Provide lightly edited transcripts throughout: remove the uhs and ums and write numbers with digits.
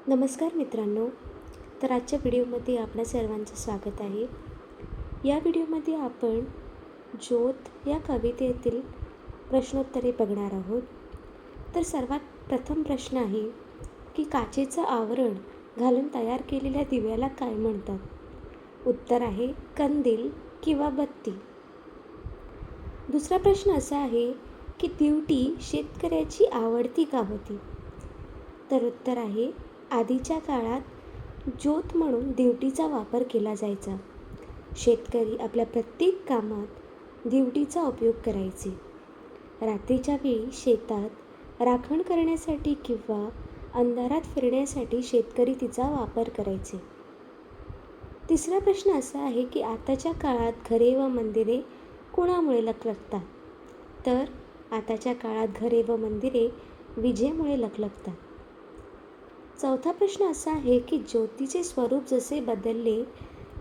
नमस्कार मित्रांनो. तर आजच्या व्हिडिओमध्ये आपल्या सर्वांचं स्वागत आहे. या व्हिडिओमध्ये आपण ज्योत या कवितेतील प्रश्नोत्तरे बघणार आहोत. तर सर्वात प्रथम प्रश्न आहे की काचेचं आवरण घालून तयार केलेल्या दिव्याला काय म्हणतात? उत्तर आहे कंदील किंवा बत्ती. दुसरा प्रश्न असा आहे की दिवटी शेतकऱ्याची आवडती का होती? तर उत्तर आहे आधीच्या काळात ज्योत म्हणून दिवटीचा वापर केला जायचा. शेतकरी आपल्या प्रत्येक कामात दिवटीचा उपयोग करायचे. रात्रीच्या वेळी शेतात राखण करण्यासाठी किंवा अंधारात फिरण्यासाठी शेतकरी तिचा वापर करायचे. तिसरा प्रश्न असा आहे की आताच्या काळात घरे व मंदिरे कोणामुळे लखलखतात? तर आताच्या काळात घरे व मंदिरे विजेमुळे लखलखतात. चौथा प्रश्न असा आहे की ज्योतीचे स्वरूप जसे बदलले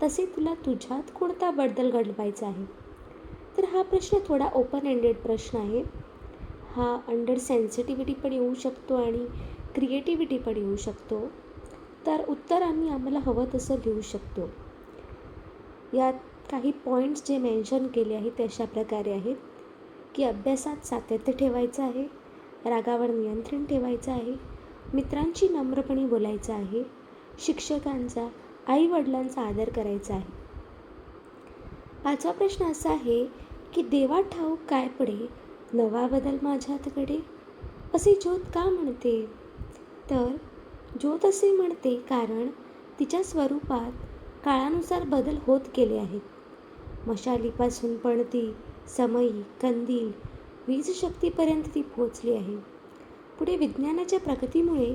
तसे तुला तुझ्यात कोणता बदल घडवायचा आहे? तर हा प्रश्न थोडा ओपन एंडेड प्रश्न आहे. हा अंडर सेन्सिटिव्हिटी पण येऊ शकतो आणि क्रिएटिव्हिटी पण येऊ शकतो. तर उत्तर आम्हाला हवं तसं लिहू शकतो. यात काही पॉईंट्स जे मेन्शन केले आहेत ते अशा प्रकारे आहेत की अभ्यासात सातत्य ठेवायचं आहे, रागावर नियंत्रण ठेवायचं आहे, मित्रांशी नम्रपणे बोलायचं आहे, शिक्षकांचा, आईवडिलांचा आदर करायचा आहे. पाचवा प्रश्न असा आहे की देवा ठाऊक काय पडे नवा बदल माझ्यातकडे असे ज्योत का म्हणते? तर ज्योत असे म्हणते कारण तिच्या स्वरूपात काळानुसार बदल होत गेले आहेत. मशालीपासून पणती, समई, कंदील, वीज शक्तीपर्यंत ती पोहोचली आहे. पुढे विज्ञानाच्या प्रगतीमुळे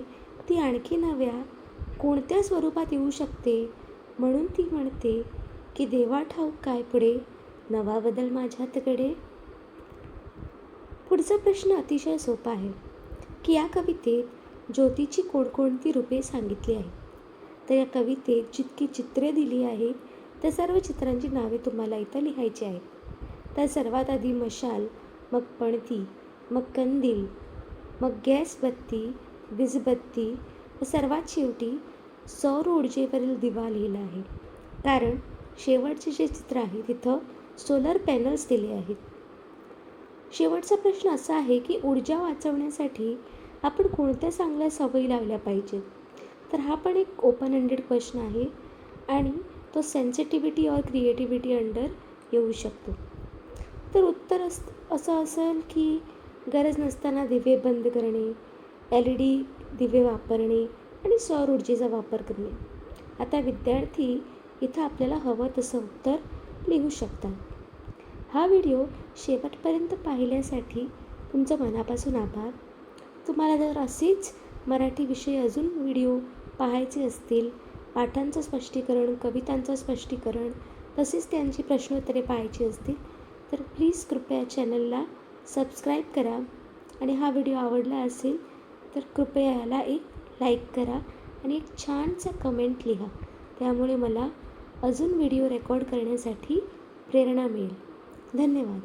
ती आणखी नव्या कोणत्या स्वरूपात येऊ शकते, म्हणून ती म्हणते की देवा ठाऊक काय पुढे नवा बदल माझ्यातकडे. पुढचा प्रश्न अतिशय सोपा आहे की या कवितेत ज्योतीची कोणकोणती रूपे सांगितली आहेत? तर या कवितेत जितकी चित्रे दिली आहेत त्या सर्व चित्रांची नावे तुम्हाला इथं लिहायची आहेत. तर सर्वात आधी मशाल, मग पणती, मग कंदील, मग गॅस बत्ती, वीजबत्ती व सर्वात शेवटी सौर ऊर्जेवरील दिवा लिहिला आहे. कारण शेवटचे जे चित्र आहे तिथं सोलर पॅनल्स दिले आहेत. शेवटचा प्रश्न असा आहे की ऊर्जा वाचवण्यासाठी आपण कोणत्या चांगल्या सवयी लावल्या पाहिजेत? तर हा पण एक ओपन एंडेड क्वेश्चन आहे आणि तो सेन्सिटिव्हिटी और क्रिएटिव्हिटी अंडर येऊ शकतो. तर उत्तर असं असेल की गरज नसताना दिवे बंद करणे, LED दिवे वापरणे आणि सौर ऊर्जेचा वापर करणे. आता विद्यार्थी इथं आपल्याला हवं तसं उत्तर लिहू शकतात. हा व्हिडिओ शेवटपर्यंत पाहिल्यासाठी तुमचं मनापासून आभार. तुम्हाला जर असेच मराठी विषयी अजून व्हिडिओ पाहायचे असतील, पाठांचं स्पष्टीकरण, कवितांचं स्पष्टीकरण, तसेच त्यांची प्रश्नोत्तरे पाहायची असतील तर प्लीज कृपया चॅनलला सबस्क्राईब करा आणि हा व्हिडिओ आवडला असेल तर कृपया याला एक लाईक करा आणि एक छानसा कमेंट लिहा. त्यामुळे मला अजून व्हिडिओ रेकॉर्ड करण्यासाठी प्रेरणा मिळेल. धन्यवाद.